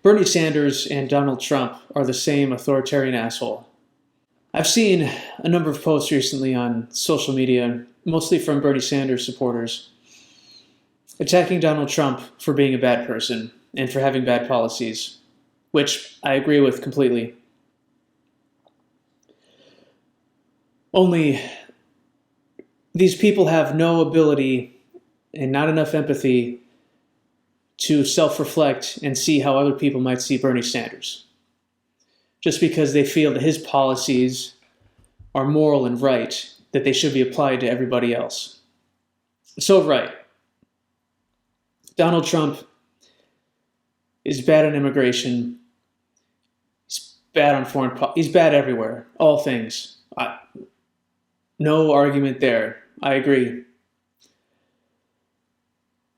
Bernie Sanders and Donald Trump are the same authoritarian asshole. I've seen a number of posts recently on social media, mostly from Bernie Sanders supporters, attacking Donald Trump for being a bad person and for having bad policies, which I agree with completely. Only these people have no ability and not enough empathy to self-reflect and see how other people might see Bernie Sanders. Just because they feel that his policies are moral and right, that they should be applied to everybody else. So right. Donald Trump is bad on immigration. He's bad on foreign policy. He's bad everywhere. All things. No argument there. I agree.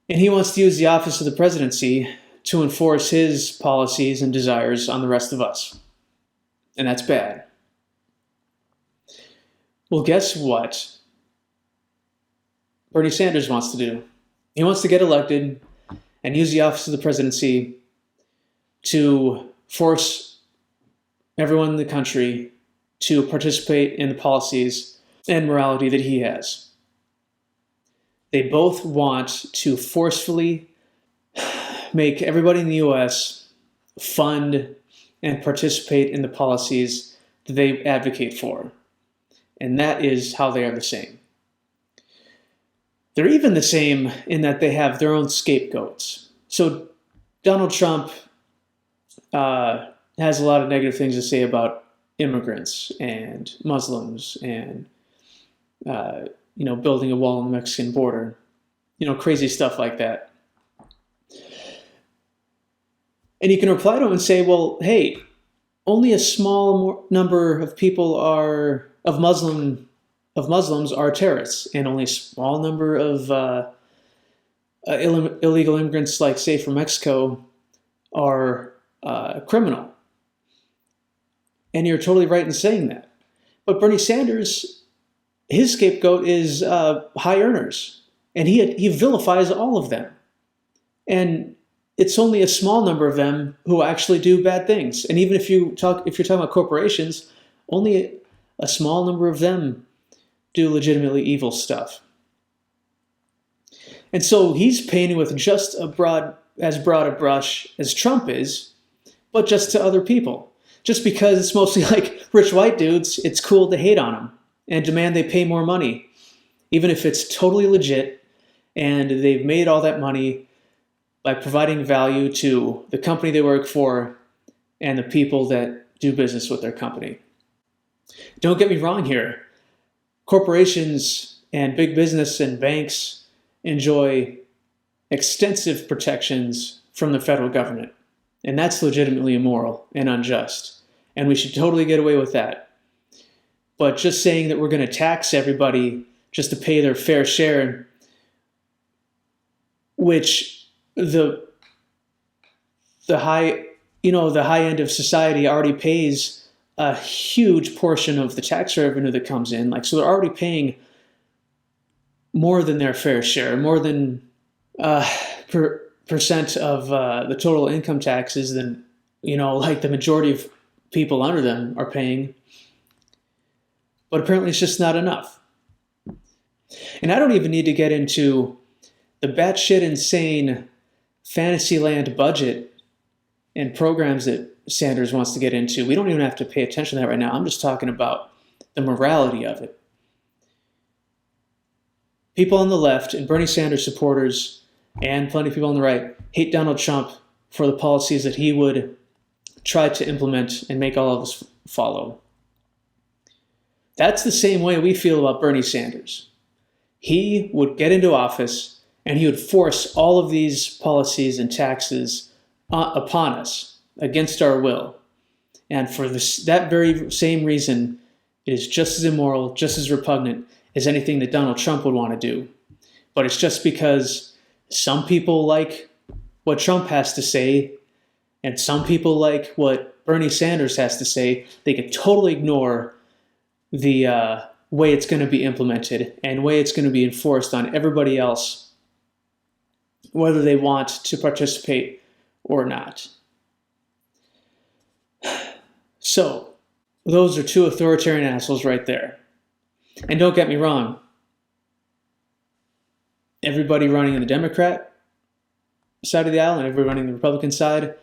And he wants to use the office of the presidency to enforce his policies and desires on the rest of us. And that's bad. Well, guess what Bernie Sanders wants to do? He wants to get elected and use the office of the presidency to force everyone in the country to participate in the policies and morality that he has. They both want to forcefully make everybody in the U.S. fund and participate in the policies that they advocate for. And that is how they are the same. They're even the same in that they have their own scapegoats. So Donald Trump has a lot of negative things to say about immigrants and Muslims and building a wall on the Mexican border, crazy stuff like that. And you can reply to him and say, well, hey, only a small number of people of Muslims are terrorists, and only a small number of illegal immigrants, like say from Mexico, are criminal. And you're totally right in saying that. But Bernie Sanders, his scapegoat is high earners, and he vilifies all of them. And it's only a small number of them who actually do bad things. And even if you're talking about corporations, only a small number of them do legitimately evil stuff. And so he's painting with just as broad a brush as Trump is, but just to other people. Just because it's mostly like rich white dudes, it's cool to hate on them and demand they pay more money, even if it's totally legit and they've made all that money by providing value to the company they work for and the people that do business with their company. Don't get me wrong here. Corporations and big business and banks enjoy extensive protections from the federal government. And that's legitimately immoral and unjust. And we should totally get away with that. But just saying that we're going to tax everybody just to pay their fair share, which the high end of society already pays a huge portion of the tax revenue that comes in. So they're already paying more than their fair share, more than percent of the total income taxes than the majority of people under them are paying. But apparently it's just not enough. And I don't even need to get into the batshit insane Fantasyland budget and programs that Sanders wants to get into. We don't even have to pay attention to that right now. I'm just talking about the morality of it. People on the left and Bernie Sanders supporters and plenty of people on the right hate Donald Trump for the policies that he would try to implement and make all of us follow. That's the same way we feel about Bernie Sanders. He would get into office and he would force all of these policies and taxes upon us against our will. And for that very same reason, it is just as immoral, just as repugnant as anything that Donald Trump would want to do. But it's just because some people like what Trump has to say, and some people like what Bernie Sanders has to say, they could totally ignore the way it's going to be implemented and way it's going to be enforced on everybody else, whether they want to participate or not. So, those are two authoritarian assholes right there. And don't get me wrong, everybody running in the Democrat side of the aisle and everybody running the Republican side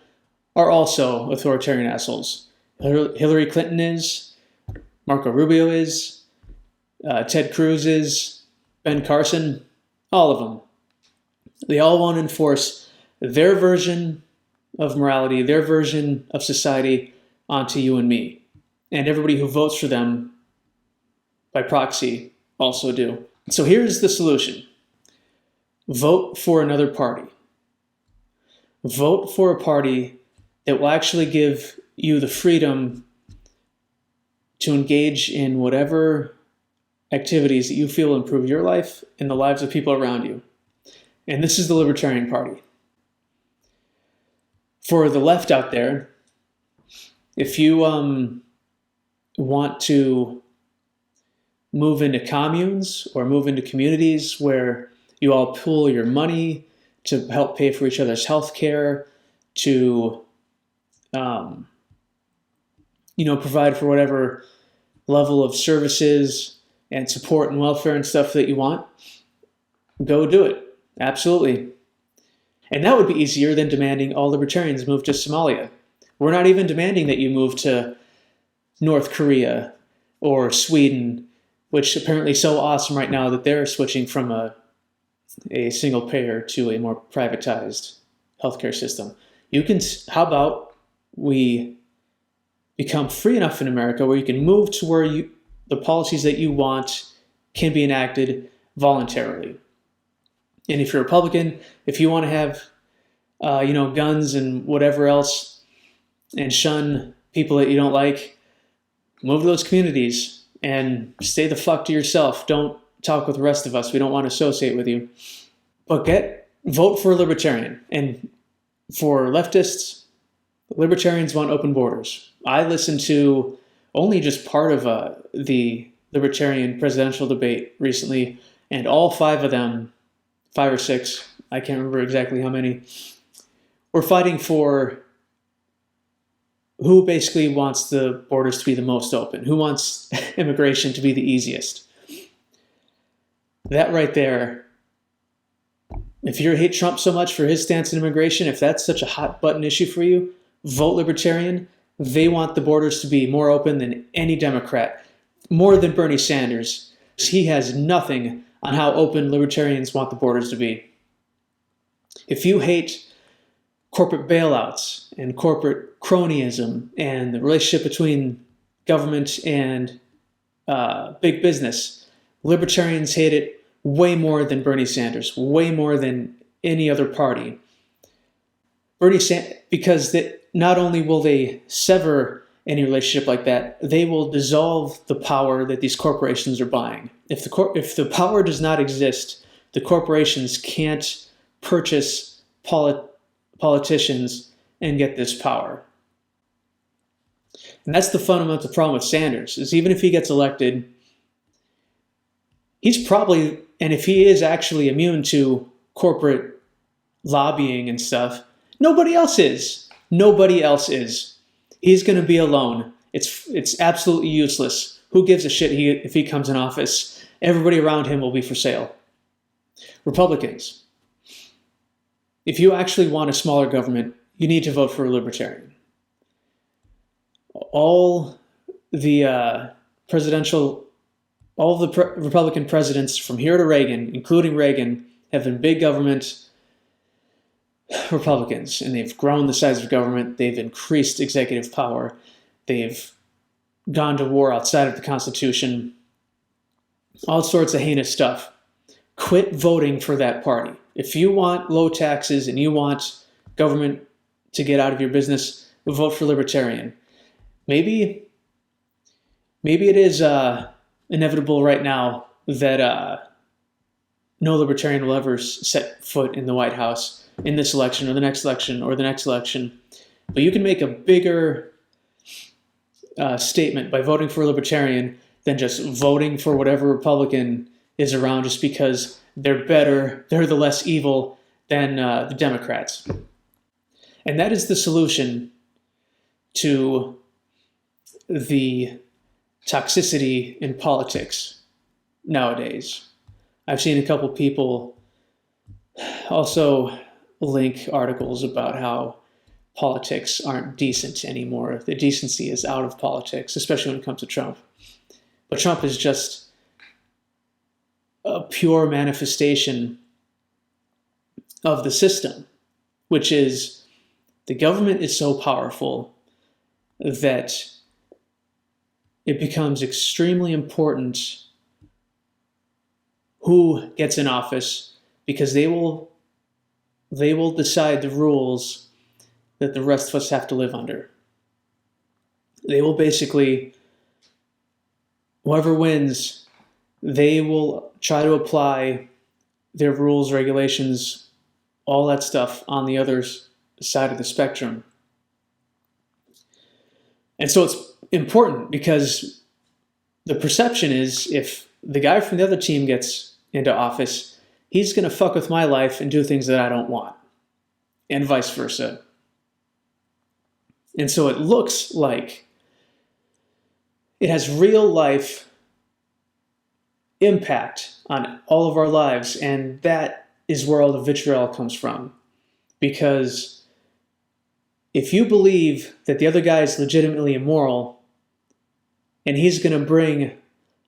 are also authoritarian assholes. Hillary Clinton is, Marco Rubio is, Ted Cruz is, Ben Carson, all of them. They all want to enforce their version of morality, their version of society onto you and me. And everybody who votes for them by proxy also do. So here's the solution. Vote for another party. Vote for a party that will actually give you the freedom to engage in whatever activities that you feel improve your life and the lives of people around you. And this is the Libertarian Party. For the left out there, if you want to move into communes or move into communities where you all pool your money to help pay for each other's health care, to provide for whatever level of services and support and welfare and stuff that you want, go do it. Absolutely. And that would be easier than demanding all libertarians move to Somalia. We're not even demanding that you move to North Korea or Sweden, which apparently is so awesome right now that they're switching from a single payer to a more privatized healthcare system. How about we become free enough in America where you can move to where the policies that you want can be enacted voluntarily. And if you're a Republican, if you want to have, guns and whatever else and shun people that you don't like, move to those communities and stay the fuck to yourself. Don't talk with the rest of us. We don't want to associate with you. But vote for a libertarian. And for leftists, libertarians want open borders. I listened to only just part of the libertarian presidential debate recently, and all five of them, 5 or 6, I can't remember exactly how many, were fighting for who basically wants the borders to be the most open, who wants immigration to be the easiest. That right there, if you hate Trump so much for his stance on immigration, if that's such a hot button issue for you, vote Libertarian. They want the borders to be more open than any Democrat, more than Bernie Sanders. He has nothing on how open Libertarians want the borders to be. If you hate corporate bailouts and corporate cronyism and the relationship between government and big business, Libertarians hate it way more than Bernie Sanders, way more than any other party. Because not only will they sever any relationship like that, they will dissolve the power that these corporations are buying. If the power does not exist, the corporations can't purchase politicians and get this power. And that's the fundamental problem with Sanders, is even if he gets elected, he's probably, and if he is actually immune to corporate lobbying and stuff, nobody else is. Nobody else is. He's going to be alone. It's absolutely useless. Who gives a shit if he comes in office? Everybody around him will be for sale. Republicans, if you actually want a smaller government, you need to vote for a libertarian. All the Republican presidents from here to Reagan, including Reagan, have been big government Republicans, and they've grown the size of government. They've increased executive power. They've gone to war outside of the Constitution. All sorts of heinous stuff. Quit voting for that party. If you want low taxes and you want government to get out of your business, vote for Libertarian. Maybe it is inevitable right now that no Libertarian will ever set foot in the White House in this election or the next election or the next election. But you can make a bigger statement by voting for a Libertarian than just voting for whatever Republican is around just because they're better, they're the less evil than the Democrats. And that is the solution to the toxicity in politics nowadays. I've seen a couple people also link articles about how politics aren't decent anymore. The decency is out of politics, especially when it comes to Trump. But Trump is just a pure manifestation of the system, which is the government is so powerful that it becomes extremely important who gets in office, because they will decide the rules that the rest of us have to live under. They will basically, whoever wins, they will try to apply their rules, regulations, all that stuff on the other side of the spectrum. And so it's important because the perception is if the guy from the other team gets into office, he's going to fuck with my life and do things that I don't want, and vice versa. And so it looks like it has real life impact on all of our lives, and that is where all the vitriol comes from. Because if you believe that the other guy is legitimately immoral, and he's going to bring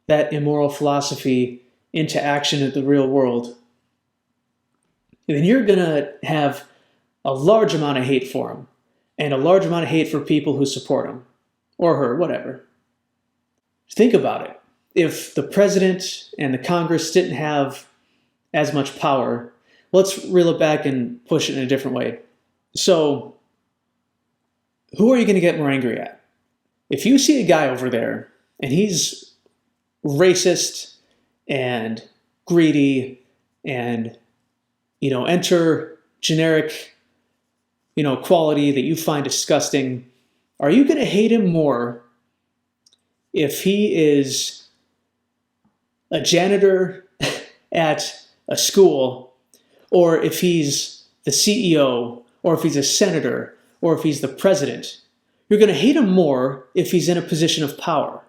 that immoral philosophy into action in the real world, then you're going to have a large amount of hate for him, and a large amount of hate for people who support him, or her, whatever. Think about it. If the president and the Congress didn't have as much power, let's reel it back and push it in a different way. So, who are you going to get more angry at? If you see a guy over there, and he's racist and greedy and, enter generic, quality that you find disgusting, are you going to hate him more if he is a janitor at a school, or if he's the CEO, or if he's a senator, or if he's the president? You're going to hate him more if he's in a position of power.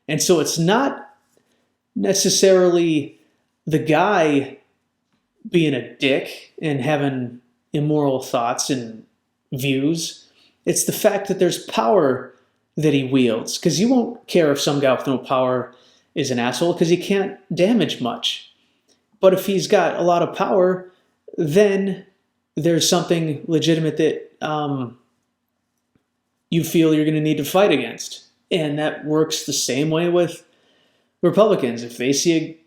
And so it's not necessarily the guy being a dick and having immoral thoughts and views. It's the fact that there's power that he wields. Because you won't care if some guy with no power is an asshole, because he can't damage much. But if he's got a lot of power, then there's something legitimate that you feel you're going to need to fight against. And that works the same way with Republicans. If they see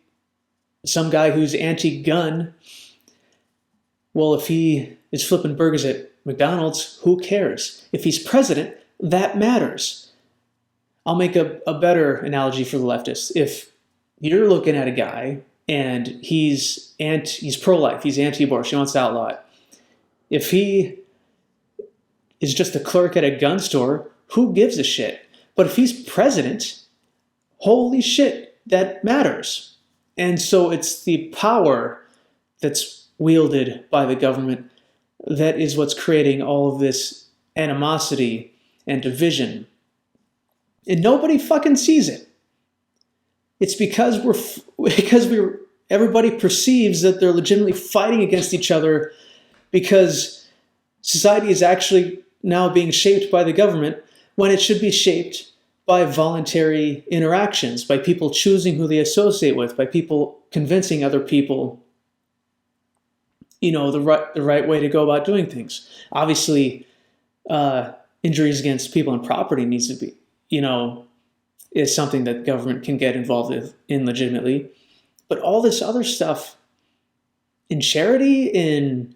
some guy who's anti-gun, well, if he is flipping burgers at McDonald's, who cares? If he's president, that matters. I'll make a better analogy for the leftists. If you're looking at a guy and he's pro-life, he's anti-abortion, he wants to outlaw it. If he is just a clerk at a gun store, who gives a shit? But if he's president, holy shit, that matters. And so it's the power that's wielded by the government that is what's creating all of this animosity and division. And nobody fucking sees it. It's because everybody perceives that they're legitimately fighting against each other, because society is actually now being shaped by the government when it should be shaped by voluntary interactions, by people choosing who they associate with, by people convincing other people, the right way to go about doing things. Obviously, injuries against people and property needs to be, is something that government can get involved in legitimately. But all this other stuff, in charity, in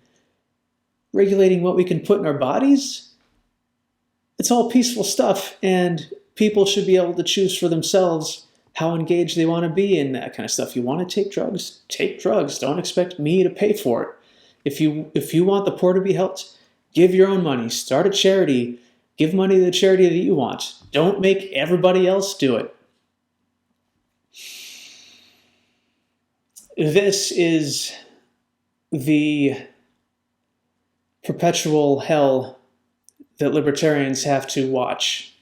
regulating what we can put in our bodies, it's all peaceful stuff, and people should be able to choose for themselves how engaged they want to be in that kind of stuff. You want to take drugs? Take drugs. Don't expect me to pay for it. If you want the poor to be helped, give your own money. Start a charity. Give money to the charity that you want. Don't make everybody else do it. This is the perpetual hell that libertarians have to watch.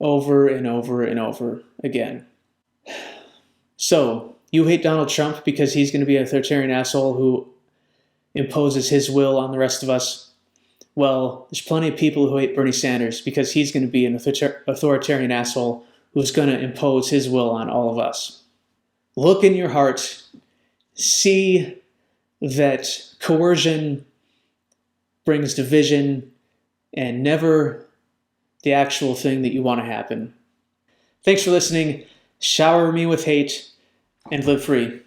over and over and over again. So, you hate Donald Trump because he's going to be an authoritarian asshole who imposes his will on the rest of us? Well, there's plenty of people who hate Bernie Sanders because he's going to be an authoritarian asshole who's going to impose his will on all of us. Look in your heart. See that coercion brings division and never the actual thing that you want to happen. Thanks for listening. Shower me with hate and live free.